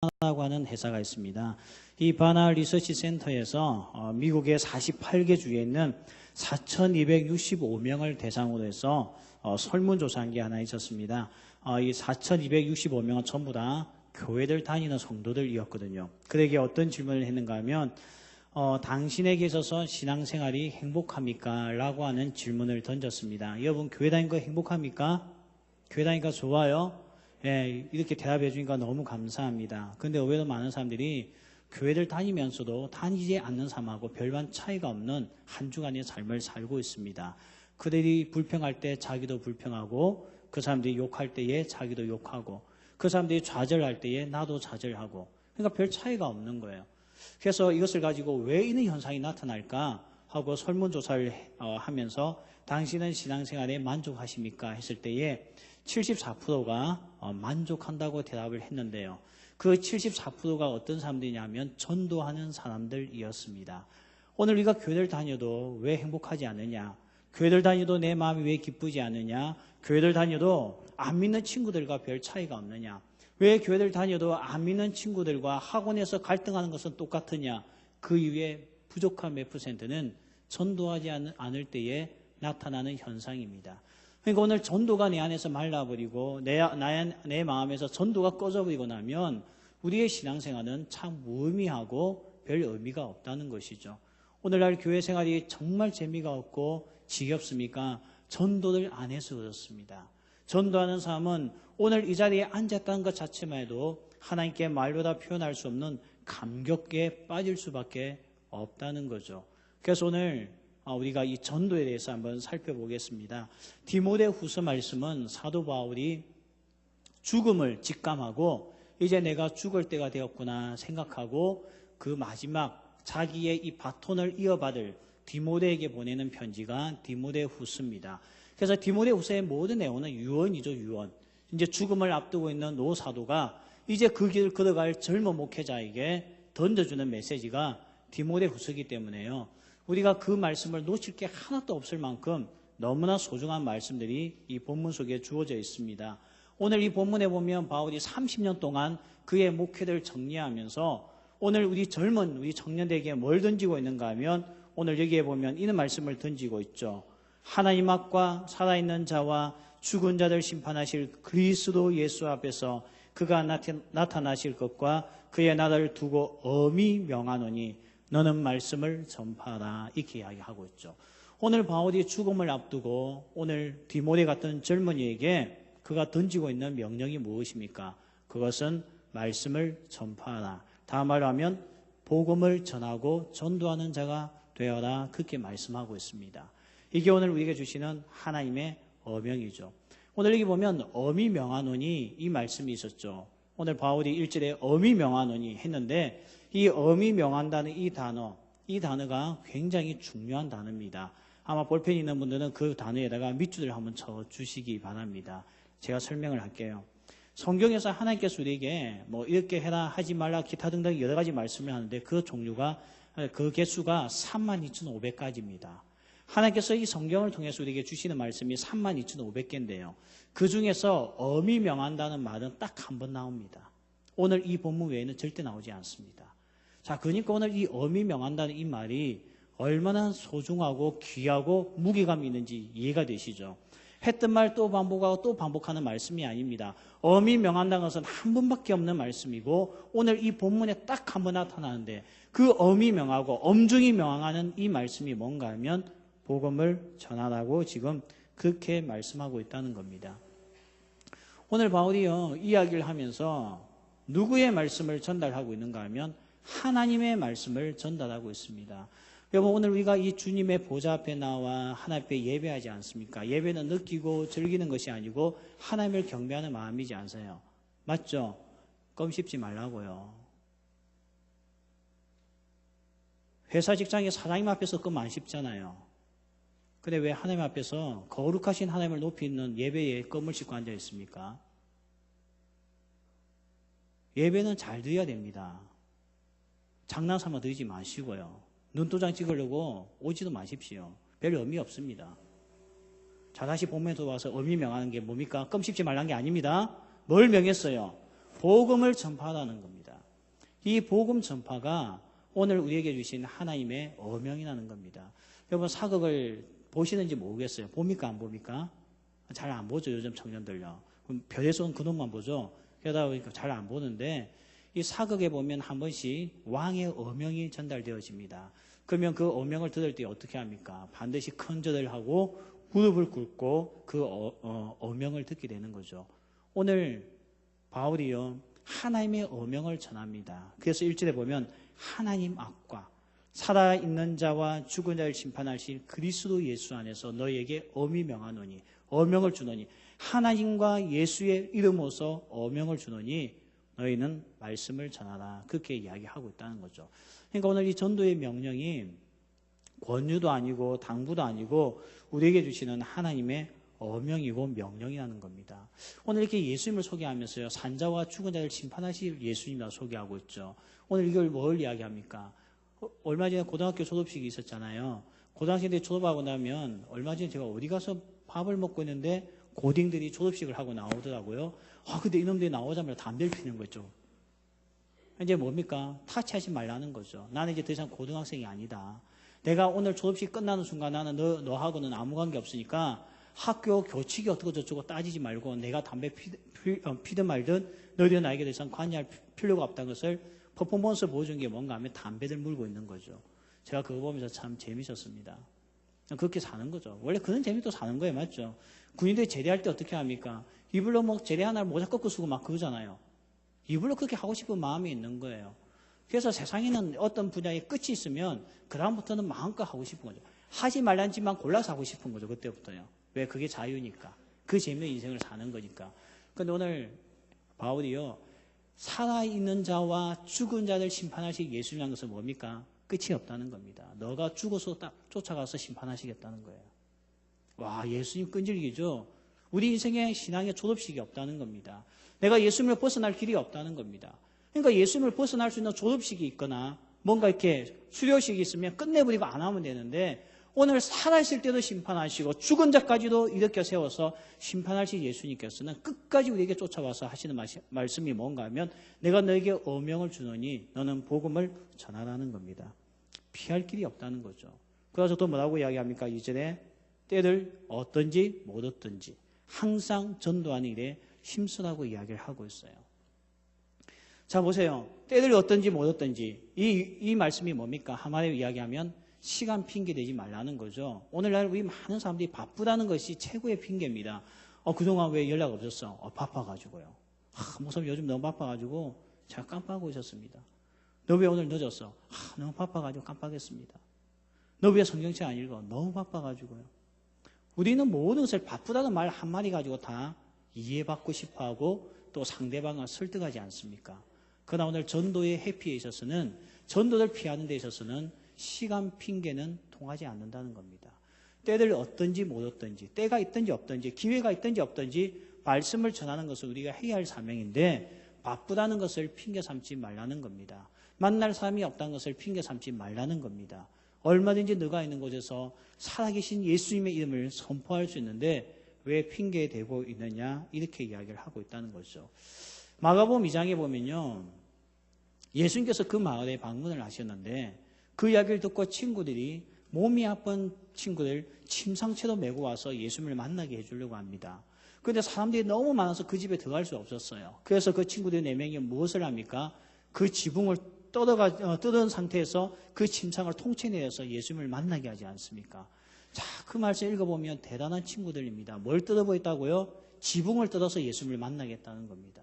바나라고 하는 회사가 있습니다. 이 바나 리서치 센터에서 미국의 48개 주에 있는 4,265명을 대상으로 해서 설문조사한 게 하나 있었습니다. 이 4,265명은 전부 다 교회들 다니는 성도들이었거든요. 그에게 어떤 질문을 했는가 하면 당신에게 있어서 신앙생활이 행복합니까? 라고 하는 질문을 던졌습니다. 여러분 교회 다니는 거 행복합니까? 교회 다니니까 좋아요? 예, 이렇게 대답해 주니까 너무 감사합니다. 그런데 의외로 많은 사람들이 교회를 다니면서도 다니지 않는 삶하고 별반 차이가 없는 한 주간의 삶을 살고 있습니다. 그들이 불평할 때 자기도 불평하고 그 사람들이 욕할 때에 자기도 욕하고 그 사람들이 좌절할 때에 나도 좌절하고 그러니까 별 차이가 없는 거예요. 그래서 이것을 가지고 왜 이런 현상이 나타날까 하고 설문조사를 하면서 당신은 신앙생활에 만족하십니까? 했을 때에 74%가 만족한다고 대답을 했는데요. 그 74%가 어떤 사람들이냐면 전도하는 사람들이었습니다. 오늘 우리가 교회를 다녀도 왜 행복하지 않느냐? 교회를 다녀도 내 마음이 왜 기쁘지 않느냐? 교회를 다녀도 안 믿는 친구들과 별 차이가 없느냐? 왜 교회를 다녀도 안 믿는 친구들과 학원에서 갈등하는 것은 똑같으냐? 그 이유의 부족한 몇 %는 전도하지 않을 때에 나타나는 현상입니다. 그러니까 오늘 전도가 내 안에서 말라버리고 내 마음에서 전도가 꺼져버리고 나면 우리의 신앙생활은 참 무의미하고 별 의미가 없다는 것이죠. 오늘날 교회 생활이 정말 재미가 없고 지겹습니까? 전도를 안 해서 그렇습니다. 전도하는 사람은 오늘 이 자리에 앉았다는 것 자체만 해도 하나님께 말로 다 표현할 수 없는 감격에 빠질 수밖에 없다는 거죠. 그래서 오늘 우리가 이 전도에 대해서 한번 살펴보겠습니다. 디모데후서 말씀은 사도 바울이 죽음을 직감하고 이제 내가 죽을 때가 되었구나 생각하고 그 마지막 자기의 이 바톤을 이어받을 디모데에게 보내는 편지가 디모데후서입니다. 그래서 디모데후서의 모든 내용은 유언이죠, 유언. 이제 죽음을 앞두고 있는 노 사도가 이제 그 길을 걸어갈 젊은 목회자에게 던져주는 메시지가 디모데후서이기 때문에요. 우리가 그 말씀을 놓칠 게 하나도 없을 만큼 너무나 소중한 말씀들이 이 본문 속에 주어져 있습니다. 오늘 이 본문에 보면 바울이 30년 동안 그의 목회를 정리하면서 오늘 우리 청년들에게 뭘 던지고 있는가 하면 오늘 여기에 보면 이런 말씀을 던지고 있죠. 하나님 앞과 살아있는 자와 죽은 자들 심판하실 그리스도 예수 앞에서 그가 나타나실 것과 그의 나라를 두고 엄히 명하노니 너는 말씀을 전파하라 이렇게 이야기하고 있죠. 오늘 바울이 죽음을 앞두고 오늘 디모데 같은 젊은이에게 그가 던지고 있는 명령이 무엇입니까? 그것은 말씀을 전파하라. 다음 말로 하면 복음을 전하고 전도하는 자가 되어라 그렇게 말씀하고 있습니다. 이게 오늘 우리에게 주시는 하나님의 어명이죠. 오늘 여기 보면 엄히 명하노니 이 말씀이 있었죠. 오늘 바울이 1절에 엄히 명하노니 했는데 이 엄히 명한다는 이 단어가 굉장히 중요한 단어입니다. 아마 볼펜 있는 분들은 그 단어에다가 밑줄을 한번 쳐주시기 바랍니다. 제가 설명을 할게요. 성경에서 하나님께서 우리에게 뭐 이렇게 해라 하지 말라 기타 등등 여러 가지 말씀을 하는데 그 개수가 32,500가지입니다. 하나님께서 이 성경을 통해서 우리에게 주시는 말씀이 32,500개인데요. 그 중에서 엄히 명한다는 말은 딱 한 번 나옵니다. 오늘 이 본문 외에는 절대 나오지 않습니다. 자, 그러니까 오늘 이 엄히 명한다는 이 말이 얼마나 소중하고 귀하고 무게감이 있는지 이해가 되시죠? 했던 말 또 반복하고 또 반복하는 말씀이 아닙니다. 엄히 명한다는 것은 한 번밖에 없는 말씀이고 오늘 이 본문에 딱 한 번 나타나는데 그 엄히 명하고 엄중히 명하는 이 말씀이 뭔가 하면 복음을 전하라고 지금 그렇게 말씀하고 있다는 겁니다. 오늘 바울이요 이야기를 하면서 누구의 말씀을 전달하고 있는가 하면 하나님의 말씀을 전달하고 있습니다. 여러분 오늘 우리가 이 주님의 보좌 앞에 나와 하나님 앞에 예배하지 않습니까? 예배는 느끼고 즐기는 것이 아니고 하나님을 경배하는 마음이지 않으세요? 맞죠? 껌 씹지 말라고요. 회사 직장에 사장님 앞에서 껌 안 씹잖아요. 근데 왜 하나님 앞에서 거룩하신 하나님을 높이 있는 예배에 껌을 씹고 앉아 있습니까? 예배는 잘 드려야 됩니다. 장난삼아 드리지 마시고요. 눈도장 찍으려고 오지도 마십시오. 별 의미 없습니다. 자, 다시 본문에 들어와서 엄히 명하는 게 뭡니까? 껌 씹지 말라는 게 아닙니다. 뭘 명했어요? 복음을 전파하라는 겁니다. 이 복음 전파가 오늘 우리에게 주신 하나님의 어명이라는 겁니다. 여러분 사극을 보시는지 모르겠어요. 봅니까 안 봅니까? 잘 안 보죠. 요즘 청년들요. 별에서는 그놈만 보죠. 그러다 보니까 잘 안 보는데 이 사극에 보면 한 번씩 왕의 어명이 전달되어집니다. 그러면 그 어명을 들을 때 어떻게 합니까? 반드시 큰 절을 하고 무릎을 꿇고 그 어명을 듣게 되는 거죠. 오늘 바울이요 하나님의 어명을 전합니다. 그래서 1절에 보면 하나님 앞과 살아있는 자와 죽은 자를 심판하실 그리스도 예수 안에서 너희에게 엄히 명하노니 어명을 주노니 하나님과 예수의 이름으로서 어명을 주노니 너희는 말씀을 전하라. 그렇게 이야기하고 있다는 거죠. 그러니까 오늘 이 전도의 명령이 권유도 아니고 당부도 아니고 우리에게 주시는 하나님의 어명이고 명령이라는 겁니다. 오늘 이렇게 예수님을 소개하면서요 산자와 죽은 자를 심판하실 예수님이라 소개하고 있죠. 오늘 이걸 뭘 이야기합니까? 얼마 전에 고등학교 졸업식이 있었잖아요. 고등학생 때 졸업하고 나면 얼마 전에 제가 어디 가서 밥을 먹고 있는데 고딩들이 졸업식을 하고 나오더라고요. 근데 이놈들이 나오자마자 담배를 피는 거죠. 이제 뭡니까? 타치하지 말라는 거죠. 나는 이제 더 이상 고등학생이 아니다. 내가 오늘 졸업식 끝나는 순간 나는 너하고는 아무 관계 없으니까 학교 교칙이 어떻고 저쩌고 따지지 말고 내가 담배 피든 말든 너희들은 나에게 더 이상 관여할 필요가 없다는 것을 퍼포먼스 보여준 게 뭔가 하면 담배를 물고 있는 거죠. 제가 그거 보면서 참 재밌었습니다. 그렇게 사는 거죠. 원래 그런 재미도 사는 거예요. 맞죠? 군인들이 제대할 때 어떻게 합니까? 이불로 뭐 제대 하나를 모자 꺾고 쓰고 막 그러잖아요. 이불로 그렇게 하고 싶은 마음이 있는 거예요. 그래서 세상에는 어떤 분야에 끝이 있으면 그다음부터는 마음껏 하고 싶은 거죠. 하지 말란 짓만 골라서 하고 싶은 거죠. 그때부터요. 왜? 그게 자유니까. 그 재미의 인생을 사는 거니까. 그런데 오늘 바울이요. 살아있는 자와 죽은 자를 심판하실 예수님이라는 것은 뭡니까? 끝이 없다는 겁니다. 너가 죽어서 딱 쫓아가서 심판하시겠다는 거예요. 와, 예수님 끈질기죠? 우리 인생의 신앙의 졸업식이 없다는 겁니다. 내가 예수님을 벗어날 길이 없다는 겁니다. 그러니까 예수님을 벗어날 수 있는 졸업식이 있거나 뭔가 이렇게 수료식이 있으면 끝내버리고 안 하면 되는데 오늘 살아있을 때도 심판하시고 죽은 자까지도 일으켜 세워서 심판하실 예수님께서는 끝까지 우리에게 쫓아와서 하시는 말씀이 뭔가 하면 내가 너에게 어명을 주노니 너는 복음을 전하라는 겁니다. 피할 길이 없다는 거죠. 그래서 또 뭐라고 이야기합니까? 2절에 때를 어떤지 못 얻든지 항상 전도하는 일에 힘쓰라고 이야기를 하고 있어요. 자 보세요. 때를 어떤지 못 얻든지 이 말씀이 뭡니까? 한마디로 이야기하면 시간 핑계 대지 말라는 거죠. 오늘날 우리 많은 사람들이 바쁘다는 것이 최고의 핑계입니다. 그동안 왜 연락 없었어? 바빠가지고요. 목사님 요즘 너무 바빠가지고 제가 깜빡하고 있었습니다. 너 왜 오늘 늦었어? 너무 바빠가지고 깜빡했습니다. 너 왜 성경책 안 읽어? 너무 바빠가지고요. 우리는 모든 것을 바쁘다는 말 한마디 가지고 다 이해받고 싶어하고 또 상대방을 설득하지 않습니까? 그러나 오늘 전도의 회피에 있어서는 전도를 피하는 데 있어서는 시간 핑계는 통하지 않는다는 겁니다. 때를 얻든지 못 얻든지 때가 있든지 없든지 기회가 있든지 없든지 말씀을 전하는 것은 우리가 해야 할 사명인데 바쁘다는 것을 핑계 삼지 말라는 겁니다. 만날 사람이 없다는 것을 핑계 삼지 말라는 겁니다. 얼마든지 너가 있는 곳에서 살아계신 예수님의 이름을 선포할 수 있는데 왜 핑계 대고 있느냐 이렇게 이야기를 하고 있다는 거죠. 마가복음 2장에 보면요. 예수님께서 그 마을에 방문을 하셨는데 그 이야기를 듣고 친구들이 몸이 아픈 친구들 침상채로 메고 와서 예수님을 만나게 해주려고 합니다. 그런데 사람들이 너무 많아서 그 집에 들어갈 수 없었어요. 그래서 그 친구들 4명이 무엇을 합니까? 그 지붕을 뜯은 상태에서 그 침상을 통째내서 예수님을 만나게 하지 않습니까? 자, 그 말씀 읽어보면 대단한 친구들입니다. 뭘 뜯어보였다고요? 지붕을 뜯어서 예수님을 만나겠다는 겁니다.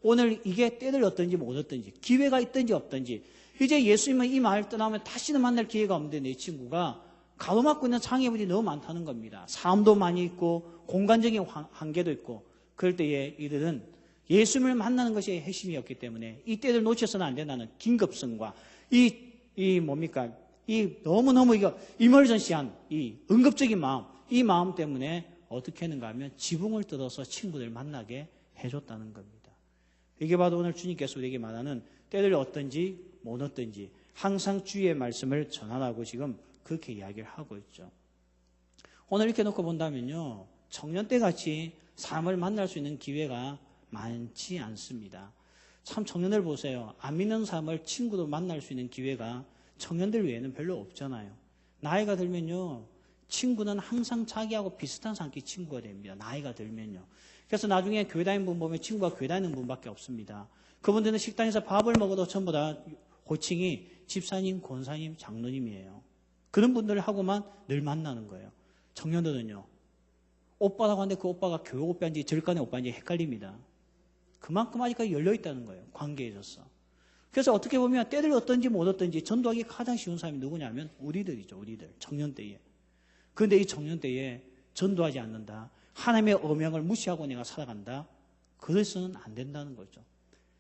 오늘 이게 때를 얻든지 못 얻든지 기회가 있든지 없든지 이제 예수님은 이 마을 떠나면 다시는 만날 기회가 없는데 내 친구가 가로막고 있는 장애물이 너무 많다는 겁니다. 사람도 많이 있고 공간적인 한계도 있고 그럴 때에 이들은 예수님을 만나는 것이 핵심이었기 때문에 이 때를 놓쳐서는 안 된다는 긴급성과 이 뭡니까? 이 너무너무 이멀전시한 이 응급적인 마음, 이 마음 때문에 어떻게 했는가 하면 지붕을 뜯어서 친구들 만나게 해줬다는 겁니다. 이게 바로 오늘 주님께서 우리에게 말하는 때를 얻든지 못 얻든지 항상 주의 말씀을 전하라고 지금 그렇게 이야기를 하고 있죠. 오늘 이렇게 놓고 본다면요. 청년 때 같이 사람을 만날 수 있는 기회가 많지 않습니다. 참 청년들 보세요. 안 믿는 사람을 친구도 만날 수 있는 기회가 청년들 외에는 별로 없잖아요. 나이가 들면요. 친구는 항상 자기하고 비슷한 사람끼리 친구가 됩니다. 나이가 들면요. 그래서 나중에 교회 다니는 분 보면 친구가 교회 다니는 분밖에 없습니다. 그분들은 식당에서 밥을 먹어도 전부 다 호칭이 집사님, 권사님, 장로님이에요. 그런 분들하고만 늘 만나는 거예요. 청년들은요. 오빠라고 하는데 그 오빠가 교회 오빠인지 절간의 오빠인지 헷갈립니다. 그만큼 아직까지 열려있다는 거예요. 관계에 있어서. 그래서 어떻게 보면 때를 얻든지 못 얻든지 전도하기 가장 쉬운 사람이 누구냐면 우리들이죠. 우리들. 청년 때에. 그런데 이 청년 때에 전도하지 않는다. 하나님의 어명을 무시하고 내가 살아간다. 그래서는 안 된다는 거죠.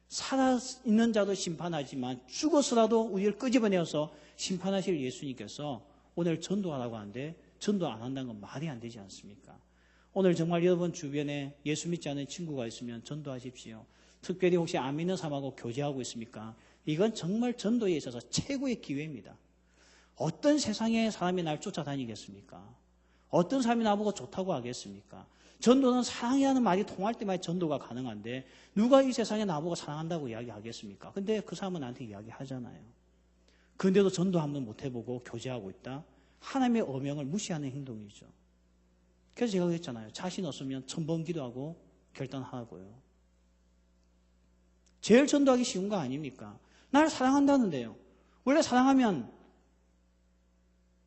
살아있는 자도 심판하지만 죽어서라도 우리를 끄집어내어서 심판하실 예수님께서 오늘 전도하라고 하는데 전도 안 한다는 건 말이 안 되지 않습니까? 오늘 정말 여러분 주변에 예수 믿지 않는 친구가 있으면 전도하십시오. 특별히 혹시 안 믿는 사람하고 교제하고 있습니까? 이건 정말 전도에 있어서 최고의 기회입니다. 어떤 세상의 사람이 날 쫓아다니겠습니까? 어떤 사람이 나보고 좋다고 하겠습니까? 전도는 사랑이라는 말이 통할 때만 전도가 가능한데 누가 이 세상에 나보고 사랑한다고 이야기하겠습니까? 근데 그 사람은 나한테 이야기하잖아요. 그런데도 전도 한번 못 해보고 교제하고 있다? 하나님의 어명을 무시하는 행동이죠. 그래서 제가 그랬잖아요. 자신 없으면 1000번 기도하고 결단하라고요. 제일 전도하기 쉬운 거 아닙니까? 날 사랑한다는데요. 원래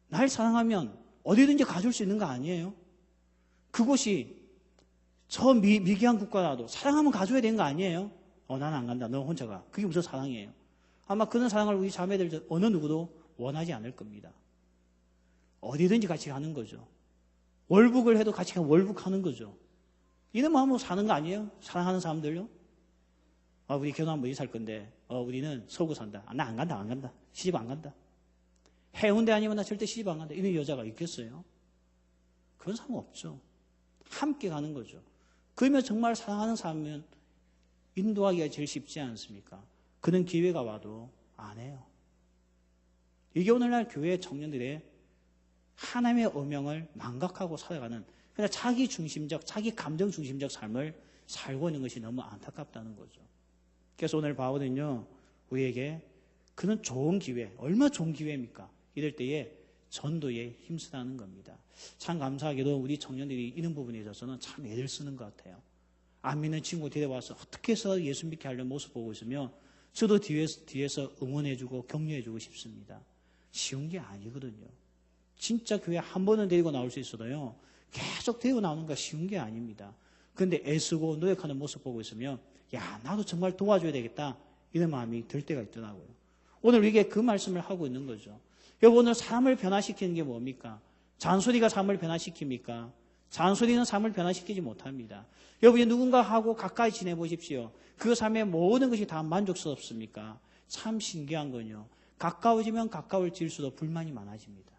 날 사랑하면 어디든지 가줄 수 있는 거 아니에요? 그곳이 저 미개한 국가라도 사랑하면 가줘야 되는 거 아니에요? 나는 안 간다. 너 혼자 가. 그게 무슨 사랑이에요? 아마 그런 사랑을 우리 자매들 어느 누구도 원하지 않을 겁니다. 어디든지 같이 가는 거죠. 월북을 해도 같이 가면 월북하는 거죠. 이런 마음으로 사는 거 아니에요? 사랑하는 사람들요? 우리 결혼하면 어디 살 건데? 우리는 서구 산다. 나 안 간다. 시집 안 간다. 해운대 아니면 나 절대 시집 안 간다. 이런 여자가 있겠어요? 그런 사람은 없죠. 함께 가는 거죠. 그러면 정말 사랑하는 사람이면 인도하기가 제일 쉽지 않습니까? 그런 기회가 와도 안 해요. 이게 오늘날 교회 청년들의 하나님의 어명을 망각하고 살아가는 그냥 자기 중심적, 자기 감정 중심적 삶을 살고 있는 것이 너무 안타깝다는 거죠. 그래서 오늘 바울은요, 우리에게 그는 좋은 기회, 얼마나 좋은 기회입니까? 이럴 때에 전도에 힘쓰라는 겁니다. 참 감사하게도 우리 청년들이 이런 부분에 있어서는 참 애를 쓰는 것 같아요. 안 믿는 친구 데려와서 어떻게 해서 예수 믿게 하려는 모습 보고 있으면 저도 뒤에서 응원해주고 격려해주고 싶습니다. 쉬운 게 아니거든요. 진짜 교회 한 번은 데리고 나올 수 있어도요, 계속 데리고 나오는 거 쉬운 게 아닙니다. 그런데 애쓰고 노력하는 모습 보고 있으면 야, 나도 정말 도와줘야 되겠다 이런 마음이 들 때가 있더라고요. 오늘 이게 그 말씀을 하고 있는 거죠. 여러분, 오늘 삶을 변화시키는 게 뭡니까? 잔소리가 삶을 변화시킵니까? 잔소리는 삶을 변화시키지 못합니다. 여러분이 누군가하고 가까이 지내보십시오. 그 삶의 모든 것이 다 만족스럽습니까? 참 신기한 건요, 가까워지면 가까워질수록 불만이 많아집니다.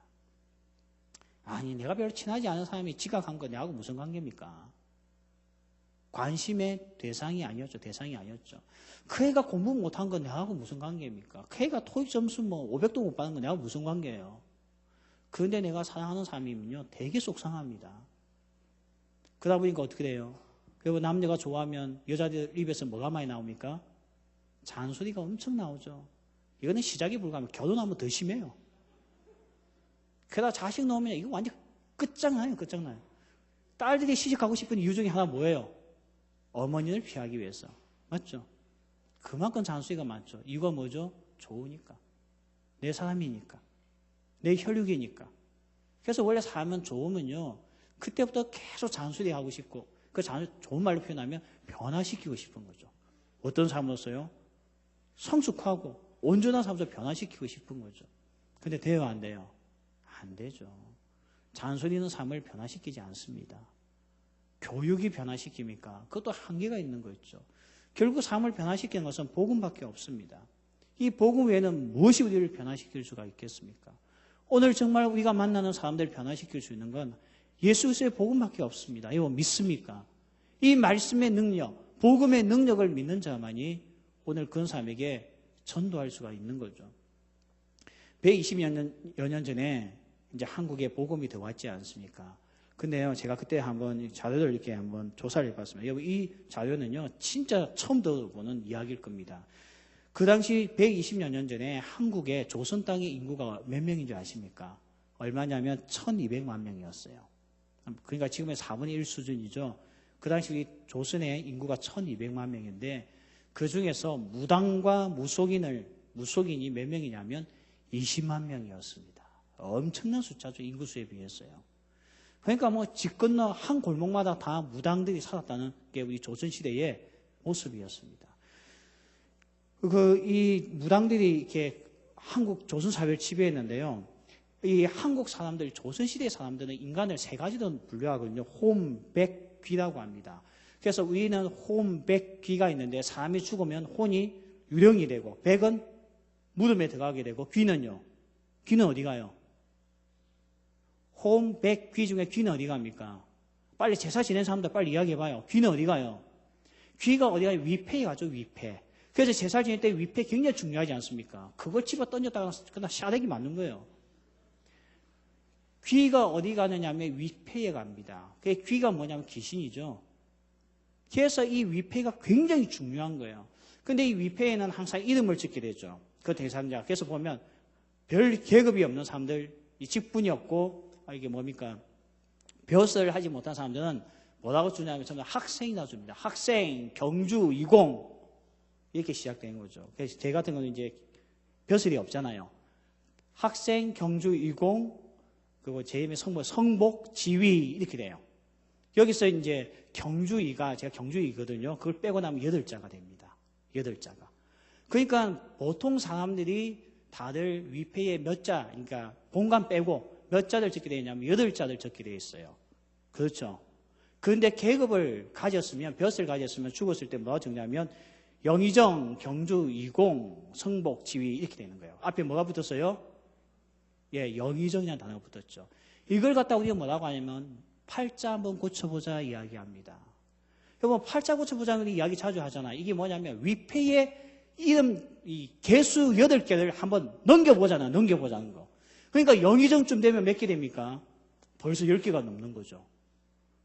아니, 내가 별로 친하지 않은 사람이 지각한 거 내하고 무슨 관계입니까? 관심의 대상이 아니었죠. 그 애가 공부 못한 건 내하고 무슨 관계입니까? 그 애가 토익 점수 500도 못 받는 건 내하고 무슨 관계예요? 그런데 내가 사랑하는 사람이면요, 되게 속상합니다. 그러다 보니까 어떻게 돼요? 여러분, 남녀가 좋아하면 여자들 입에서 뭐가 많이 나옵니까? 잔소리가 엄청 나오죠. 이거는 시작이 불가합니다. 결혼하면 더 심해요. 게다가 자식 나오면 이거 완전 끝장나요. 딸들이 시집가고 싶은 이유 중에 하나 뭐예요? 어머니를 피하기 위해서. 맞죠? 그만큼 잔소리가 많죠. 이유가 뭐죠? 좋으니까. 내 사람이니까. 내 혈육이니까. 그래서 원래 사람은 좋으면요, 그때부터 계속 잔소리하고 싶고, 그 잔소리 좋은 말로 표현하면 변화시키고 싶은 거죠. 어떤 사람으로서요? 성숙하고 온전한 사람으로 변화시키고 싶은 거죠. 근데 돼요, 안 돼요? 안 되죠. 잔소리는 삶을 변화시키지 않습니다. 교육이 변화시킵니까? 그것도 한계가 있는 거죠. 결국 삶을 변화시키는 것은 복음밖에 없습니다. 이 복음 외에는 무엇이 우리를 변화시킬 수가 있겠습니까? 오늘 정말 우리가 만나는 사람들을 변화시킬 수 있는 건 예수 그리스도의 복음밖에 없습니다. 이거 믿습니까? 이 말씀의 능력, 복음의 능력을 믿는 자만이 오늘 그런 사람에게 전도할 수가 있는 거죠. 120여 년 전에 이제 한국에 복음이 들어왔지 않습니까? 근데요, 제가 그때 한번 자료를 이렇게 한번 조사를 해봤습니다. 여러분, 이 자료는요, 진짜 처음 들어보는 이야기일 겁니다. 그 당시 120여 년 전에 한국의 조선 땅의 인구가 몇 명인 줄 아십니까? 얼마냐면 1200만 명이었어요. 그러니까 지금의 4분의 1 수준이죠. 그 당시 우리 조선의 인구가 1200만 명인데 그 중에서 무당과 무속인이 몇 명이냐면 20만 명이었습니다. 엄청난 숫자죠. 인구수에 비해서요. 그러니까 뭐 집 건너 한 골목마다 다 무당들이 살았다는 게 우리 조선시대의 모습이었습니다. 이 무당들이 이렇게 한국 조선사회를 지배했는데요. 이 한국 사람들, 조선시대 사람들은 인간을 세 가지로 분류하거든요. 혼, 백, 귀라고 합니다. 그래서 우리는 혼, 백, 귀가 있는데 사람이 죽으면 혼이 유령이 되고 백은 무덤에 들어가게 되고 귀는요. 귀는 어디 가요? 혼, 백, 귀 중에 귀는 어디 갑니까? 빨리 제사 지낸 사람들 빨리 이야기해봐요. 귀는 어디 가요? 귀가 어디 가요? 위패에 가죠, 위패. 그래서 제사 지낼 때 위패 굉장히 중요하지 않습니까? 그걸 집어 던졌다가 그냥 샤대기 맞는 거예요. 귀가 어디 가느냐 하면 위패에 갑니다. 귀가 뭐냐면 귀신이죠. 그래서 이 위패가 굉장히 중요한 거예요. 근데 이 위패에는 항상 이름을 짓게 되죠. 그 대상자. 그래서 보면 별 계급이 없는 사람들, 이 직분이 없고, 이게 뭡니까? 벼슬을 하지 못한 사람들은 뭐라고 주냐면 저는 학생이라고 줍니다. 학생, 경주, 이공. 이렇게 시작된 거죠. 그래서 제 같은 경우는 이제 벼슬이 없잖아요. 학생, 경주, 이공, 그리고 제 성복, 지위 이렇게 돼요. 여기서 이제 경주이가 제가 경주이거든요. 그걸 빼고 나면 8자가 됩니다. 8자가. 그러니까 보통 사람들이 다들 위패에 몇 자, 그러니까 본관 빼고 몇 자를 적게 되어 있냐면 8자를 적게 되어 있어요. 그렇죠. 그런데 계급을 가졌으면, 벼슬을 가졌으면 죽었을 때 뭐가 적냐면 영의정, 경주, 이공, 성복, 지위 이렇게 되는 거예요. 앞에 뭐가 붙었어요? 예, 영의정이라는 단어가 붙었죠. 이걸 갖다 우리가 뭐라고 하냐면 팔자 한번 고쳐보자 이야기합니다. 여러분 팔자 고쳐보자는 이야기 자주 하잖아요. 이게 뭐냐면 위패의 이름, 이 개수 8개를 한번 넘겨보자는 거. 그러니까 영의정쯤 되면 몇 개 됩니까? 벌써 10개가 넘는 거죠.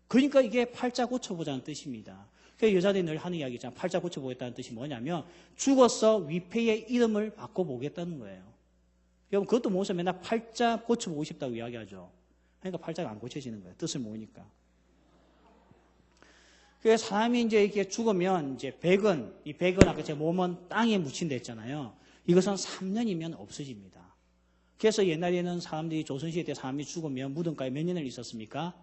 그러니까 이게 팔자 고쳐보자는 뜻입니다. 그래서 여자들이 늘 하는 이야기 있잖아요. 팔자 고쳐보겠다는 뜻이 뭐냐면 죽어서 위패의 이름을 바꿔보겠다는 거예요. 여러분 그것도 모르면서 맨날 팔자 고쳐보고 싶다고 이야기하죠. 그러니까 팔자가 안 고쳐지는 거예요. 뜻을 모르니까. 그래서 사람이 이제 이렇게 죽으면 이제 이 백은 아까 제 몸은 땅에 묻힌다 했잖아요. 이것은 3년이면 없어집니다. 그래서 옛날에는 사람들이 조선시대 때 사람이 죽으면 무덤가에 몇 년을 있었습니까?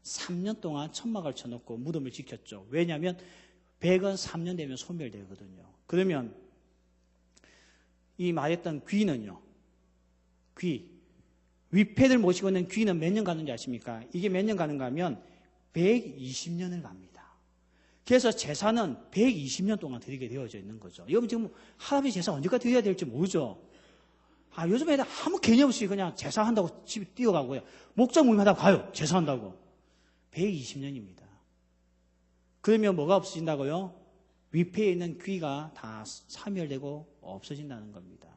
3년 동안 천막을 쳐놓고 무덤을 지켰죠. 왜냐하면 백은 3년 되면 소멸되거든요. 그러면 이 말했던 귀는요. 위패를 모시고 있는 귀는 몇 년 가는지 아십니까? 이게 몇 년 가는가 하면 120년을 갑니다. 그래서 제사는 120년 동안 드리게 되어져 있는 거죠. 여러분 지금 할아버지 제사 언제까지 드려야 될지 모르죠? 요즘 애들 아무 개념 없이 그냥 제사한다고 집에 뛰어가고요. 목장 모임하다 가요. 제사한다고. 120년입니다. 그러면 뭐가 없어진다고요? 위패에 있는 귀가 다 사멸되고 없어진다는 겁니다.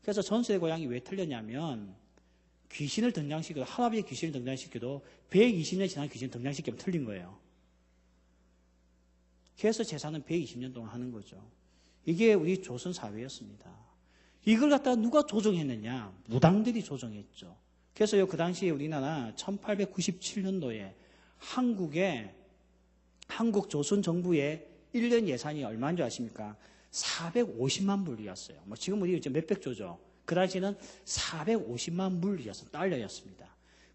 그래서 전설의 고향이 왜 틀렸냐면 귀신을 등장시켜도 할아버지 귀신을 등장시켜도 120년 지난 귀신을 등장시키면 틀린 거예요. 그래서 제사는 120년 동안 하는 거죠. 이게 우리 조선 사회였습니다. 이걸 갖다가 누가 조정했느냐? 무당들이 조정했죠. 그래서 그 당시에 우리나라 1897년도에 한국 조선 정부의 1년 예산이 얼마인 줄 아십니까? 450만 불이었어요. 지금 우리 이제 몇백 조죠. 그 당시에는 450만 불이었어요. 달러였습니다.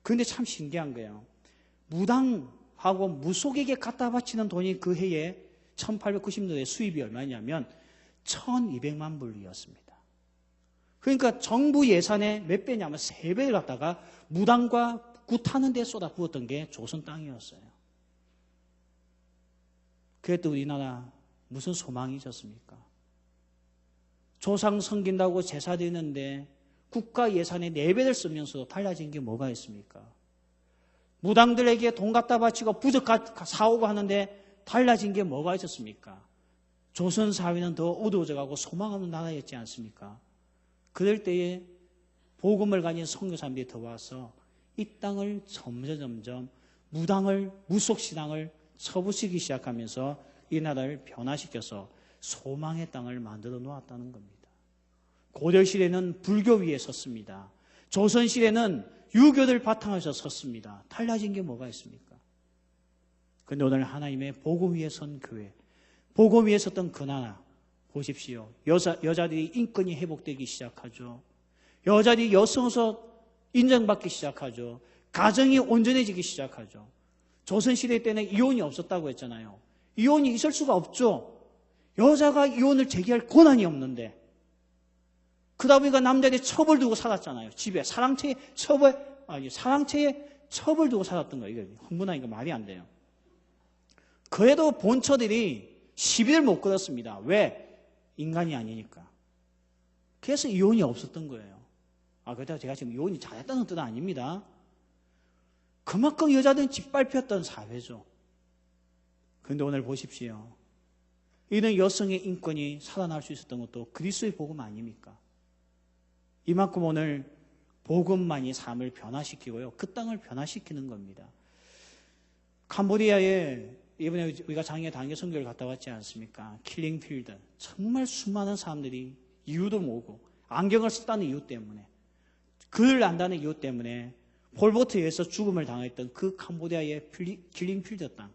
그런데 참 신기한 거예요. 무당하고 무속에게 갖다 바치는 돈이 그 해에 1890년도에 수입이 얼마냐면 1200만 불이었습니다. 그러니까 정부 예산의 몇 배냐면 3배를 갖다가 무당과 굿하는 데 쏟아 부었던 게 조선 땅이었어요. 그래도 우리나라 무슨 소망이 있었습니까? 조상 섬긴다고 제사 드리는데 국가 예산의 4배를 쓰면서 달라진 게 뭐가 있습니까? 무당들에게 돈 갖다 바치고 부적 사오고 하는데 달라진 게 뭐가 있었습니까? 조선 사회는 더 어두워져 가고 소망 없는 나라였지 않습니까? 그럴 때에 복음을 가진 선교사님들이 들어와서 이 땅을 점점 무속신앙을 처부시기 시작하면서 이 나라를 변화시켜서 소망의 땅을 만들어 놓았다는 겁니다. 고려시대는 불교 위에 섰습니다. 조선시대는 유교를 바탕으로 섰습니다. 달라진 게 뭐가 있습니까? 그런데 오늘 하나님의 복음 위에 선 교회, 복음 위에 섰던 그 나라 보십시오. 여자들이 인권이 회복되기 시작하죠. 여자들이 여성으로서 인정받기 시작하죠. 가정이 온전해지기 시작하죠. 조선시대 때는 이혼이 없었다고 했잖아요. 이혼이 있을 수가 없죠. 여자가 이혼을 제기할 권한이 없는데 그러다 보니까 남자들이 첩을 두고 살았잖아요. 집에 사랑채에 첩을 두고 살았던 거예요. 이게 흥분하니까 말이 안 돼요. 그래도 본처들이 시비를 못 걸었습니다. 왜? 인간이 아니니까. 그래서 이혼이 없었던 거예요. 그렇다고 제가 지금 이혼이 잘했다는 뜻은 아닙니다. 그만큼 여자들은 짓밟혔던 사회죠. 그런데 오늘 보십시오. 이런 여성의 인권이 살아날 수 있었던 것도 그리스도의 복음 아닙니까? 이만큼 오늘 복음만이 삶을 변화시키고요. 그 땅을 변화시키는 겁니다. 캄보디아에 이번에 우리가 작년에 단계 선교를 갔다 왔지 않습니까? 킬링필드. 정말 수많은 사람들이 이유도 모르고 안경을 썼다는 이유 때문에 글을 안다는 이유 때문에 폴포트에 의해서 죽음을 당했던 그 캄보디아의 킬링필드 땅.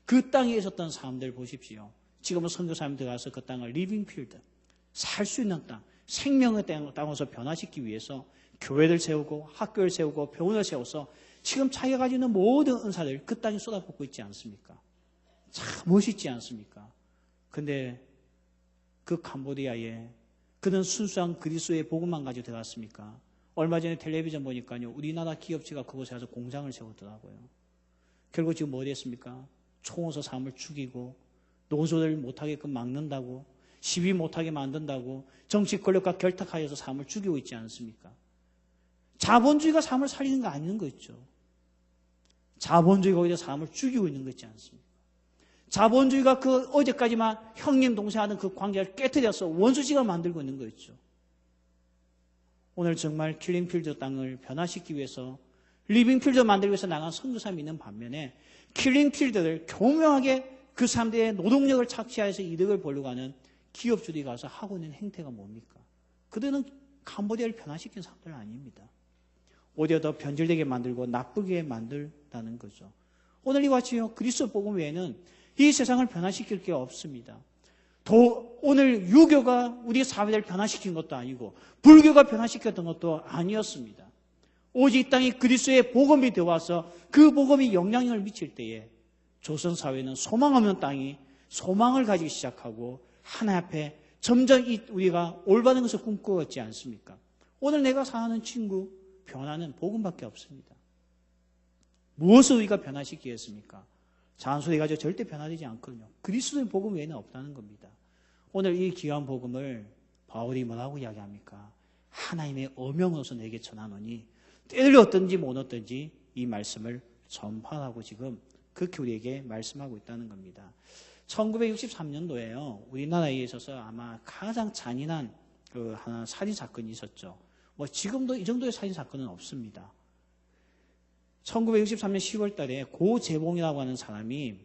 그 땅에 있었던 사람들 보십시오. 지금은 선교사님 들어가서 그 땅을 리빙필드. 살 수 있는 땅. 생명의 땅으로서 변화시키기 위해서 교회를 세우고 학교를 세우고 병원을 세워서 지금 자기가 가지고 있는 모든 은사를 그 땅에 쏟아붓고 있지 않습니까? 참 멋있지 않습니까? 근데 그 캄보디아에 그는 순수한 그리스도의 복음만 가지고 들어갔습니까? 얼마 전에 텔레비전 보니까요. 우리나라 기업체가 그곳에 가서 공장을 세웠더라고요. 결국 지금 뭐 됐습니까? 총으로 사람을 죽이고 노조를 못하게끔 막는다고 시위 못하게 만든다고 정치 권력과 결탁하여서 사람을 죽이고 있지 않습니까? 자본주의가 사람을 살리는 거 아닌 거 있죠. 자본주의가 오히려 사람을 죽이고 있는 거 있지 않습니까? 자본주의가 그 어제까지만 형님 동생 하던 그 관계를 깨뜨려서 원수지가 만들고 있는 거 있죠. 오늘 정말 킬링필드 땅을 변화시키기 위해서 리빙필드 만들기 위해서 나간 선교사님이 있는 반면에 킬링필드를 교묘하게 그 사람들의 노동력을 착취해서 이득을 보려고 하는 기업주들이 가서 하고 있는 행태가 뭡니까? 그들은 캄보디아를 변화시킨 사람들 아닙니다. 오히려 더 변질되게 만들고 나쁘게 만들다는 거죠. 오늘 이와 같이요. 그리스도 복음 외에는 이 세상을 변화시킬 게 없습니다. 오늘 유교가 우리 사회를 변화시킨 것도 아니고 불교가 변화시켰던 것도 아니었습니다. 오직 이 땅에 그리스도의 복음이 들어와서 그 복음이 영향력을 미칠 때에 조선 사회는 소망 없는 땅이 소망을 가지기 시작하고 하나님 앞에 점점 우리가 올바른 것을 꿈꾸었지 않습니까? 오늘 내가 사는 친구 변화는 복음밖에 없습니다. 무엇을 우리가 변화시키겠습니까? 잔소리 가지고 절대 변화되지 않거든요. 그리스도의 복음 외에는 없다는 겁니다. 오늘 이 귀한 복음을 바울이 뭐라고 이야기합니까? 하나님의 어명으로서 내게 전하노니 때를 얻든지 못 얻든지 이 말씀을 전파하고 지금 그렇게 우리에게 말씀하고 있다는 겁니다. 1963년도에요. 우리나라에 있어서 아마 가장 잔인한 그 하나 살인 사건이 있었죠. 지금도 이 정도의 살인 사건은 없습니다. 1963년 10월 달에 고재봉이라고 하는 사람이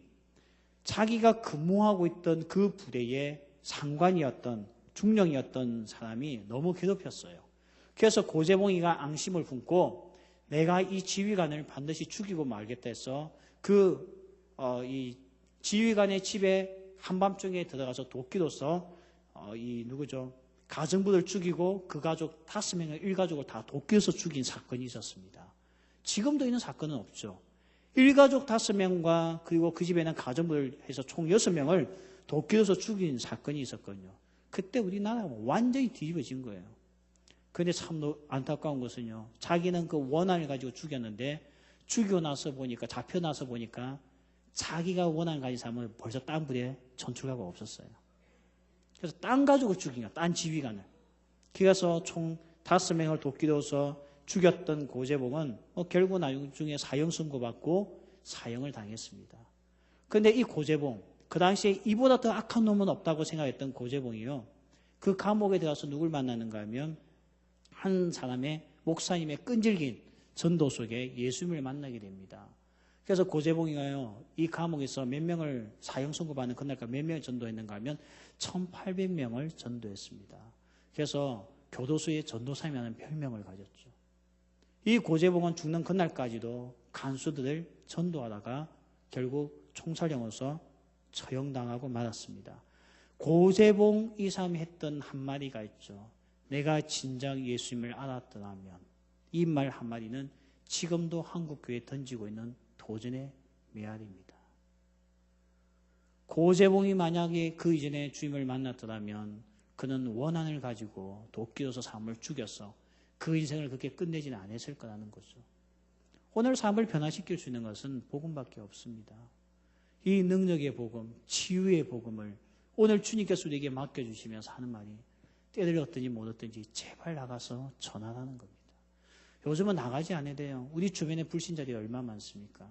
자기가 근무하고 있던 그 부대의 상관이었던 중령이었던 사람이 너무 괴롭혔어요. 그래서 고재봉이가 앙심을 품고 내가 이 지휘관을 반드시 죽이고 말겠다 해서 이 지휘관의 집에 한밤중에 들어가서 도끼로서 가정부를 죽이고 그 가족 5명의 일가족을 다 도끼로서 죽인 사건이 있었습니다. 지금도 있는 사건은 없죠. 일가족 5명과 그리고 그 집에 있는 가정부를 해서 총 6명을 도끼로서 죽인 사건이 있었거든요. 그때 우리나라가 완전히 뒤집어진 거예요. 그런데 참 안타까운 것은요. 자기는 그 원한을 가지고 죽였는데 죽이고 나서 보니까 잡혀나서 보니까 자기가 원한 가진 사람은 벌써 딴 부대에 전출가가 없었어요. 그래서 딴 가족을 죽인 거야. 딴 지휘관을. 그래서 총 5명을 도끼로서 죽였던 고재봉은 결국 나중에 사형 선고받고 사형을 당했습니다. 그런데 이 고재봉, 그 당시에 이보다 더 악한 놈은 없다고 생각했던 고재봉이요. 그 감옥에 들어가서 누굴 만나는가 하면 한 사람의 목사님의 끈질긴 전도 속에 예수님을 만나게 됩니다. 그래서 고재봉이가요, 이 감옥에서 몇 명을 사형 선고받는 그날까지 몇 명을 전도했는가 하면 1800명을 전도했습니다. 그래서 교도소의 전도사님이라는 별명을 가졌죠. 이 고재봉은 죽는 그날까지도 간수들을 전도하다가 결국 총살형으로서 처형당하고 말았습니다. 고재봉 이 사람이 했던 한마디가 있죠. 내가 진작 예수님을 알았더라면. 이 말 한마디는 지금도 한국교회에 던지고 있는 도전의 메아리입니다. 고재봉이 만약에 그 이전에 주님을 만났더라면 그는 원한을 가지고 도끼로서 사람을 죽여서 그 인생을 그렇게 끝내지는 않았을 거라는 거죠. 오늘 삶을 변화시킬 수 있는 것은 복음밖에 없습니다. 이 능력의 복음, 치유의 복음을 오늘 주님께서 우리에게 맡겨주시면서 하는 말이 때를 얻든지 못 얻든지 제발 나가서 전하라는 겁니다. 요즘은 나가지 않아야 돼요. 우리 주변에 불신자들이 얼마나 많습니까?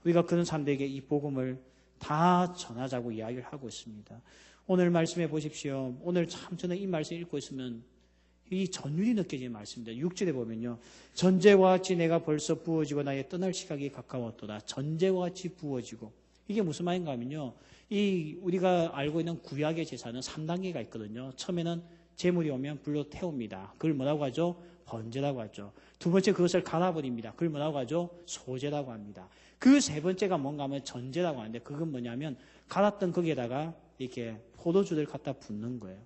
우리가 그런 사람들에게 이 복음을 다 전하자고 이야기를 하고 있습니다. 오늘 말씀해 보십시오. 오늘 참 저는 이 말씀 읽고 있으면 이 전율이 느껴지는 말씀입니다. 6절에 보면요. 전제와 같이 내가 벌써 부어지고 나의 떠날 시각이 가까웠도다. 전제와 같이 부어지고. 이게 무슨 말인가 하면요. 이 우리가 알고 있는 구약의 제사는 3단계가 있거든요. 처음에는 제물이 오면 불로 태웁니다. 그걸 뭐라고 하죠? 번제라고 하죠. 두 번째 그것을 갈아버립니다. 그걸 뭐라고 하죠? 소제라고 합니다. 그 세 번째가 뭔가 하면 전제라고 하는데 그건 뭐냐면 갈았던 거기에다가 이렇게 포도주를 갖다 붓는 거예요.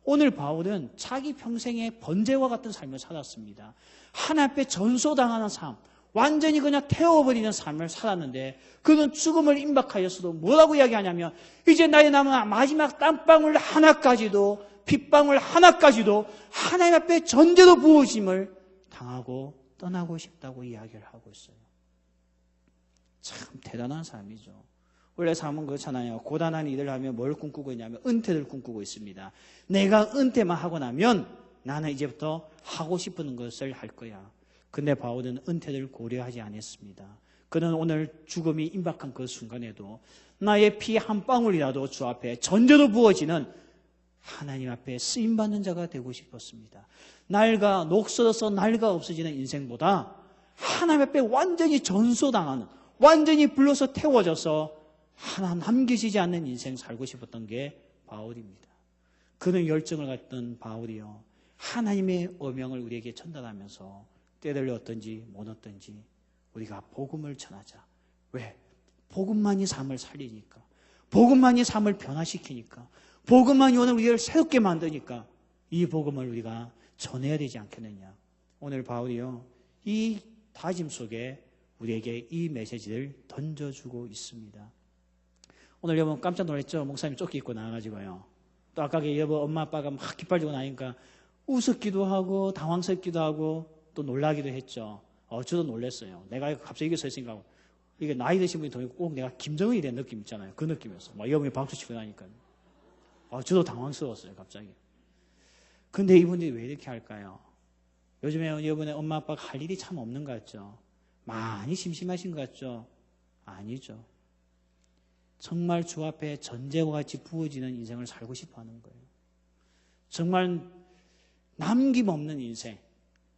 오늘 바울은 자기 평생에 번제와 같은 삶을 살았습니다. 하나님 앞에 전소당하는 삶, 완전히 그냥 태워버리는 삶을 살았는데 그는 죽음을 임박하였어도 뭐라고 이야기하냐면 이제 나의 남은 마지막 땀방울 하나까지도 핏방울 하나까지도 하나님 앞에 전제로 부어짐을 당하고 떠나고 싶다고 이야기를 하고 있어요. 참 대단한 삶이죠. 원래 삶은 그렇잖아요. 고단한 일을 하면 뭘 꿈꾸고 있냐면 은퇴를 꿈꾸고 있습니다. 내가 은퇴만 하고 나면 나는 이제부터 하고 싶은 것을 할 거야. 근데 바울은 은퇴를 고려하지 않았습니다. 그는 오늘 죽음이 임박한 그 순간에도 나의 피 한 방울이라도 주 앞에 전제로 부어지는 하나님 앞에 쓰임받는 자가 되고 싶었습니다. 날과 녹슬어서 날과 없어지는 인생보다 하나님 앞에 완전히 전소당하는, 완전히 불러서 태워져서 하나 남겨지지 않는 인생 살고 싶었던 게 바울입니다. 그는 열정을 갖던 바울이요, 하나님의 어명을 우리에게 전달하면서 때를 얻든지 못 얻든지 우리가 복음을 전하자. 왜? 복음만이 삶을 살리니까, 복음만이 삶을 변화시키니까, 복음만이 오늘 우리를 새롭게 만드니까 이 복음을 우리가 전해야 되지 않겠느냐. 오늘 바울이요, 이 다짐 속에 우리에게 이 메시지를 던져주고 있습니다. 오늘 여러분 깜짝 놀랐죠? 목사님 조끼 입고 나와가지고요. 또 아까 여러분 엄마 아빠가 막 깃발 지고 나니까 우습기도 하고 당황스럽기도 하고 또 놀라기도 했죠. 저도 놀랐어요. 내가 갑자기 이게 서 있으니까 이게 나이 드신 분이 더 있고 꼭 내가 김정은이 된 느낌 있잖아요. 그 느낌이었어. 막 여러분이 박수 치고 나니까. 저도 당황스러웠어요, 갑자기. 근데 이분들이 왜 이렇게 할까요? 요즘에 여러분의 엄마 아빠가 할 일이 참 없는 것 같죠? 많이 심심하신 것 같죠? 아니죠. 정말 주 앞에 전제와 같이 부어지는 인생을 살고 싶어 하는 거예요. 정말 남김없는 인생.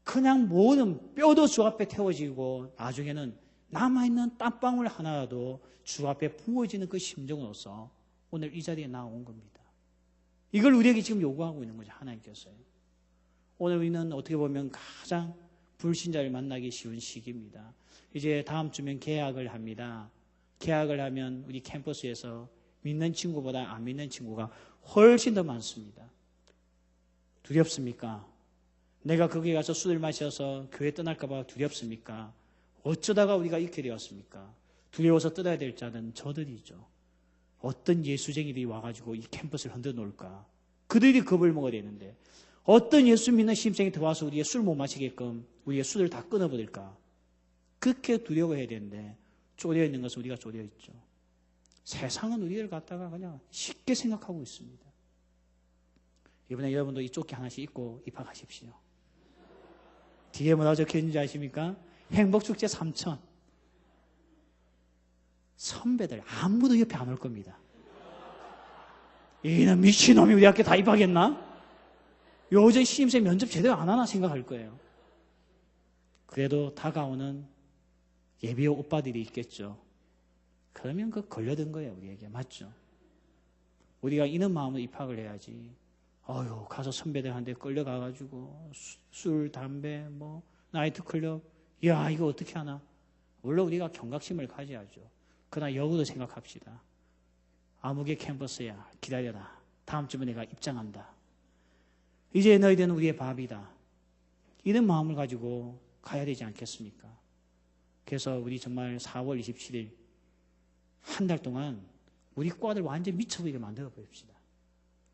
그냥 모든 뼈도 주 앞에 태워지고 나중에는 남아있는 땀방울 하나라도 주 앞에 부어지는 그 심정으로서 오늘 이 자리에 나온 겁니다. 이걸 우리에게 지금 요구하고 있는 거죠, 하나님께서요. 오늘 우리는 어떻게 보면 가장 불신자를 만나기 쉬운 시기입니다. 이제 다음 주면 개학을 합니다. 개학을 하면 우리 캠퍼스에서 믿는 친구보다 안 믿는 친구가 훨씬 더 많습니다. 두렵습니까? 내가 거기 가서 술을 마셔서 교회 떠날까 봐 두렵습니까? 어쩌다가 우리가 이렇게 되었습니까? 두려워서 떠나야 될 자는 저들이죠. 어떤 예수쟁이들이 와가지고 이 캠퍼스를 흔들어 놓을까? 그들이 겁을 먹어야 되는데 어떤 예수 믿는 신입생이 들어와서 우리의 술 못 마시게끔 우리의 술을 다 끊어버릴까? 그렇게 두려워해야 되는데 쪼려 있는 것은 우리가 쪼려 있죠. 세상은 우리를 갖다가 그냥 쉽게 생각하고 있습니다. 이번에 여러분도 이 조끼 하나씩 입고 입학하십시오. 뒤에 뭐라고 적혀 있는지 아십니까? 행복축제 3000. 선배들 아무도 옆에 안 올 겁니다. 이는 미친놈이 우리 학교 다 입학했나? 요즘 신입생 면접 제대로 안 하나 생각할 거예요. 그래도 다가오는 예비 오빠들이 있겠죠. 그러면 그 걸려든 거예요, 우리에게. 맞죠? 우리가 이런 마음으로 입학을 해야지. 가서 선배들한테 끌려가가지고 술, 담배, 나이트클럽, 야, 이거 어떻게 하나? 물론 우리가 경각심을 가져야죠. 그러나 역으로 생각합시다. 아무개 캠퍼스야, 기다려라. 다음 주에 내가 입장한다. 이제 너희들은 우리의 밥이다. 이런 마음을 가지고 가야 되지 않겠습니까? 그래서 우리 정말 4월 27일 한 달 동안 우리 과들 완전 미쳐버리게 만들어 버립시다.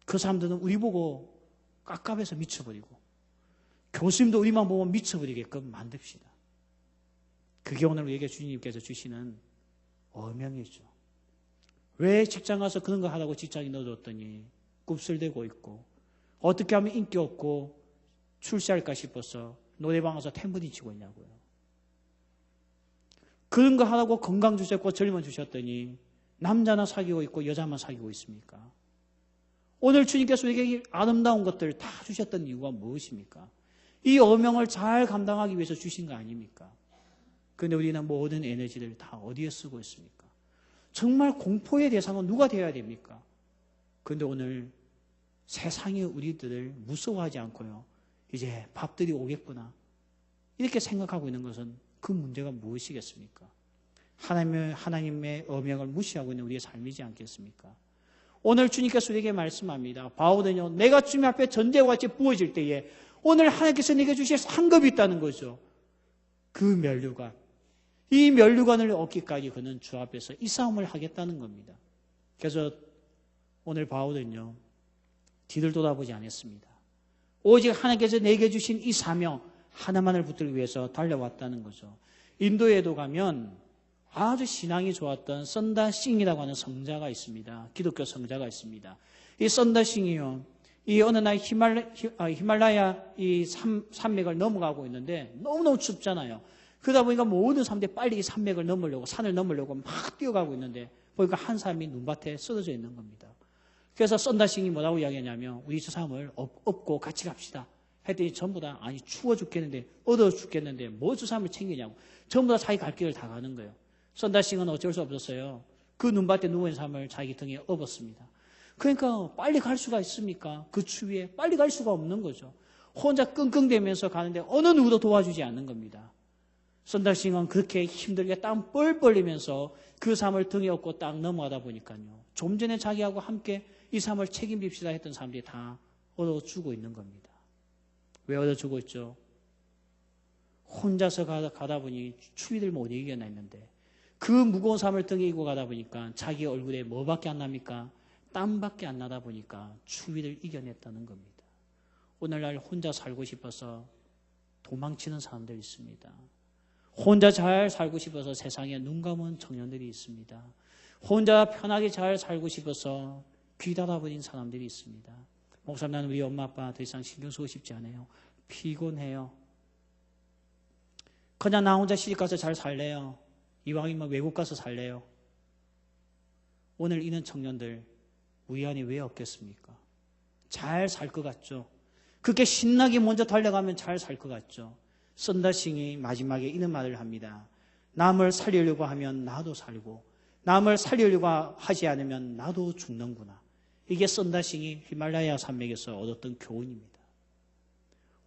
그 사람들은 우리 보고 깝깝해서 미쳐버리고 교수님도 우리만 보면 미쳐버리게끔 만듭시다. 그게 오늘 우리에게 주님께서 주시는 어명이죠. 왜 직장 가서 그런 거 하라고 직장에 넣어줬더니 굽슬대고 있고 어떻게 하면 인기 없고 출세할까 싶어서 노래방 가서 탬버린 치고 있냐고요. 그런 거 하라고 건강 주셨고 젊음 주셨더니 남자나 사귀고 있고 여자만 사귀고 있습니까? 오늘 주님께서 우리에게 아름다운 것들 다 주셨던 이유가 무엇입니까? 이 어명을 잘 감당하기 위해서 주신 거 아닙니까? 그런데 우리는 모든 에너지를 다 어디에 쓰고 있습니까? 정말 공포의 대상은 누가 되어야 됩니까? 그런데 오늘 세상이 우리들을 무서워하지 않고요. 이제 밥들이 오겠구나. 이렇게 생각하고 있는 것은 그 문제가 무엇이겠습니까? 하나님의 어명을 무시하고 있는 우리의 삶이지 않겠습니까? 오늘 주님께서 우리에게 말씀합니다. 바울은요, 내가 주님 앞에 전제와 같이 부어질 때에 오늘 하나님께서 내게 주실 상급이 있다는 거죠. 그 면류관. 이 면류관을 얻기까지 그는 주 앞에서 이 싸움을 하겠다는 겁니다. 그래서 오늘 바울은요, 뒤를 돌아보지 않았습니다. 오직 하나님께서 내게 주신 이 사명 하나만을 붙들기 위해서 달려왔다는 거죠. 인도에도 가면 아주 신앙이 좋았던 썬다싱이라고 하는 성자가 있습니다. 기독교 성자가 있습니다. 이 썬다싱이요, 이 어느 날 히말라야 이 산맥을 넘어가고 있는데 너무너무 춥잖아요. 그러다 보니까 모든 사람들이 빨리 이 산맥을 넘으려고, 산을 넘으려고 막 뛰어가고 있는데 보니까 한 사람이 눈밭에 쓰러져 있는 겁니다. 그래서 썬다싱이 뭐라고 이야기하냐면 우리 저 사람을 업고 같이 갑시다 했더니 전부 다 아니 추워 죽겠는데 어두워 죽겠는데 뭐 저 사람을 챙기냐고 전부 다 자기 갈 길을 다 가는 거예요. 썬다싱은 어쩔 수 없었어요. 그 눈밭에 누워있는 사람을 자기 등에 업었습니다. 그러니까 빨리 갈 수가 있습니까? 그 추위에 빨리 갈 수가 없는 거죠. 혼자 끙끙대면서 가는데 어느 누구도 도와주지 않는 겁니다. 썬다싱은 그렇게 힘들게 땀 뻘뻘 흘리면서 그 사람을 등에 업고 딱 넘어가다 보니까요. 좀 전에 자기하고 함께 이 사람을 책임집시다 했던 사람들이 다 얻어 주고 있는 겁니다. 왜 얻어 주고 있죠? 혼자서 가다 보니 추위를 못 이겨냈는데 그 무거운 사람을 등에 이고 가다 보니까 자기 얼굴에 뭐밖에 안 납니까? 땀밖에 안 나다 보니까 추위를 이겨냈다는 겁니다. 오늘날 혼자 살고 싶어서 도망치는 사람들이 있습니다. 혼자 잘 살고 싶어서 세상에 눈 감은 청년들이 있습니다. 혼자 편하게 잘 살고 싶어서 귀 닫아버린 사람들이 있습니다. 목사님, 나는 우리 엄마 아빠 더 이상 신경 쓰고 싶지 않아요. 피곤해요. 그냥 나 혼자 시집가서 잘 살래요. 이왕이면 외국 가서 살래요. 오늘 이런 청년들 우리 안에 왜 없겠습니까? 잘 살 것 같죠? 그렇게 신나게 먼저 달려가면 잘 살 것 같죠? 썬다싱이 마지막에 이런 말을 합니다. 남을 살리려고 하면 나도 살고 남을 살리려고 하지 않으면 나도 죽는구나. 이게 썬다싱이 히말라야 산맥에서 얻었던 교훈입니다.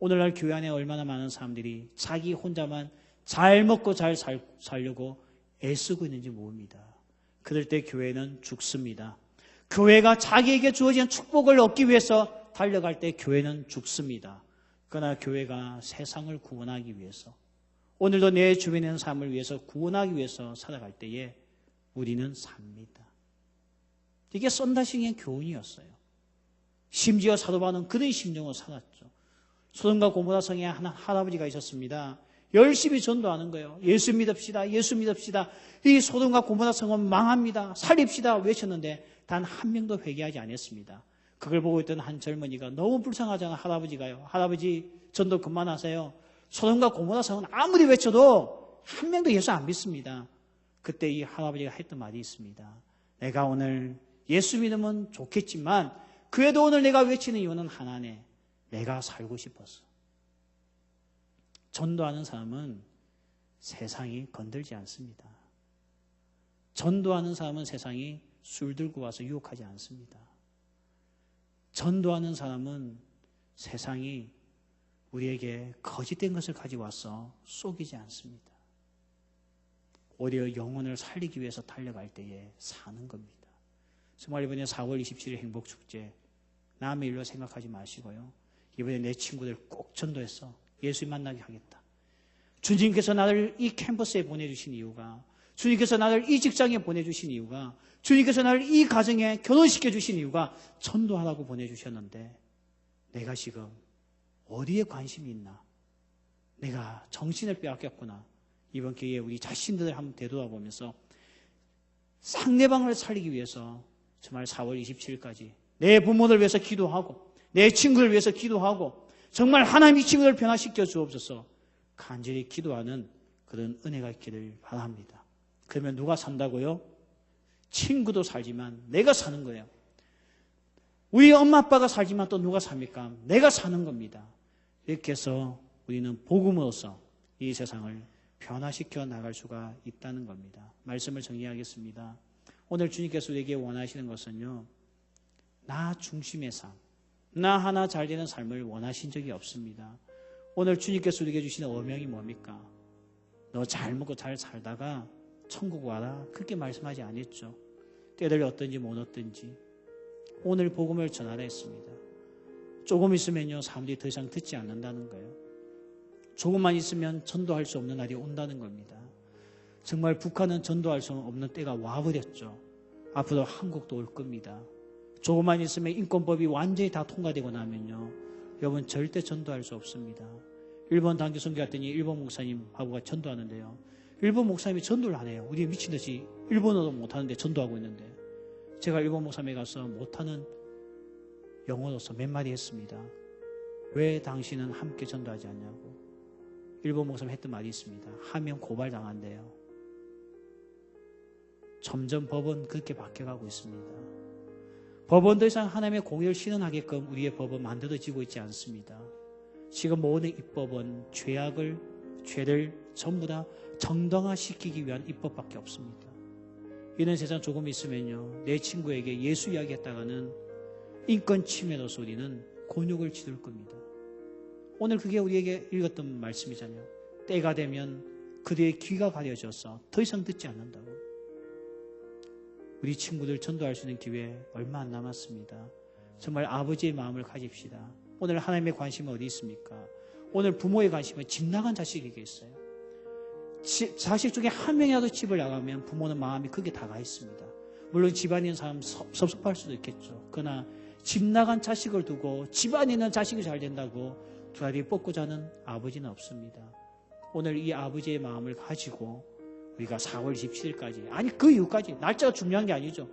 오늘날 교회 안에 얼마나 많은 사람들이 자기 혼자만 잘 먹고 잘 살려고 애쓰고 있는지 모릅니다. 그럴 때 교회는 죽습니다. 교회가 자기에게 주어진 축복을 얻기 위해서 달려갈 때 교회는 죽습니다. 그러나 교회가 세상을 구원하기 위해서 오늘도 내 주변에 있는 삶을 위해서 구원하기 위해서 살아갈 때에 우리는 삽니다. 이게 썬다싱의 교훈이었어요. 심지어 사도 바울은 그런 심정으로 살았죠. 소돔과 고모라 성에 한 할아버지가 있었습니다. 열심히 전도하는 거예요. 예수 믿읍시다. 예수 믿읍시다. 이 소돔과 고모라 성은 망합니다. 살립시다 외쳤는데 단 한 명도 회개하지 않았습니다. 그걸 보고 있던 한 젊은이가 너무 불쌍하잖아. 할아버지가요. 할아버지 전도 그만하세요. 소돔과 고모라 성은 아무리 외쳐도 한 명도 예수 안 믿습니다. 그때 이 할아버지가 했던 말이 있습니다. 내가 오늘 예수 믿으면 좋겠지만 그래도 오늘 내가 외치는 이유는 하나네. 내가 살고 싶었어. 전도하는 사람은 세상이 건들지 않습니다. 전도하는 사람은 세상이 술 들고 와서 유혹하지 않습니다. 전도하는 사람은 세상이 우리에게 거짓된 것을 가지고 와서 속이지 않습니다. 오히려 영혼을 살리기 위해서 달려갈 때에 사는 겁니다. 정말 이번에 4월 27일 행복축제 남의 일로 생각하지 마시고요. 이번에 내 친구들 꼭 전도해서 예수 만나게 하겠다. 주님께서 나를 이 캠퍼스에 보내주신 이유가, 주님께서 나를 이 직장에 보내주신 이유가, 주님께서 나를 이 가정에 결혼시켜 주신 이유가 전도하라고 보내주셨는데 내가 지금 어디에 관심이 있나? 내가 정신을 빼앗겼구나. 이번 기회에 우리 자신들을 한번 되돌아보면서 상대방을 살리기 위해서 정말 4월 27일까지 내 부모를 위해서 기도하고 내 친구를 위해서 기도하고 정말 하나님 이 친구를 변화시켜 주옵소서 간절히 기도하는 그런 은혜가 있기를 바랍니다. 그러면 누가 산다고요? 친구도 살지만 내가 사는 거예요. 우리 엄마 아빠가 살지만 또 누가 삽니까? 내가 사는 겁니다. 이렇게 해서 우리는 복음으로써 이 세상을 변화시켜 나갈 수가 있다는 겁니다. 말씀을 정리하겠습니다. 오늘 주님께서 우리에게 원하시는 것은요, 나 중심의 삶, 나 하나 잘 되는 삶을 원하신 적이 없습니다. 오늘 주님께서 우리에게 주시는 어명이 뭡니까? 너 잘 먹고 잘 살다가 천국 와라. 그렇게 말씀하지 않았죠. 때들이 어떤지 못 어떤지 오늘 복음을 전하라 했습니다. 조금 있으면요 사람들이 더 이상 듣지 않는다는 거예요. 조금만 있으면 전도할 수 없는 날이 온다는 겁니다. 정말 북한은 전도할 수 없는 때가 와버렸죠. 앞으로 한국도 올 겁니다. 조금만 있으면 인권법이 완전히 다 통과되고 나면요 여러분 절대 전도할 수 없습니다. 일본 단기 선교 갔더니 일본 목사님하고가 전도하는데요. 일본 목사님이 전도를 안 해요. 우리 미친 듯이 일본어도 못하는데 전도하고 있는데 제가 일본 목사님에 가서 못하는 영어로서 몇 마디 했습니다. 왜 당신은 함께 전도하지 않냐고. 일본 목사님 했던 말이 있습니다. 하면 고발당한대요. 점점 법은 그렇게 바뀌어가고 있습니다. 법은 더 이상 하나님의 공의를 실현하게끔 우리의 법은 만들어지고 있지 않습니다. 지금 모든 입법은 죄를 전부 다 정당화시키기 위한 입법밖에 없습니다. 이런 세상 조금 있으면요 내 친구에게 예수 이야기했다가는 인권 침해로서 우리는 곤욕을 치를 겁니다. 오늘 그게 우리에게 읽었던 말씀이잖아요. 때가 되면 그들의 귀가 가려져서 더 이상 듣지 않는다고. 우리 친구들 전도할 수 있는 기회 얼마 안 남았습니다. 정말 아버지의 마음을 가집시다. 오늘 하나님의 관심은 어디 있습니까? 오늘 부모의 관심은 집 나간 자식에게 있어요. 자식 중에 한 명이라도 집을 나가면 부모는 마음이 크게 다가 있습니다. 물론 집안에 있는 사람 섭섭할 수도 있겠죠. 그러나 집 나간 자식을 두고 집안에 있는 자식이 잘 된다고 두 다리 뻗고 자는 아버지는 없습니다. 오늘 이 아버지의 마음을 가지고 우리가 4월 27일까지 아니 그 이후까지 날짜가 중요한 게 아니죠.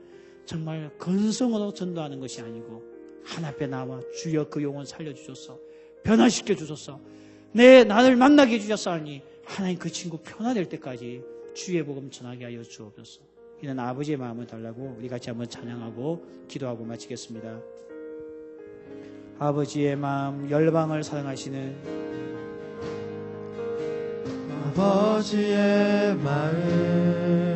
정말 건성으로 전도하는 것이 아니고 하나 앞에 나와 주여 그 영혼 살려주소서 변화시켜 주소서 나를 만나게 해주셨사니 하나님 그 친구 변화될 때까지 주의 복음 전하게 하여 주옵소서. 이는 아버지의 마음을 달라고 우리 같이 한번 찬양하고 기도하고 마치겠습니다. 아버지의 마음 열방을 사랑하시는 아버지의 마음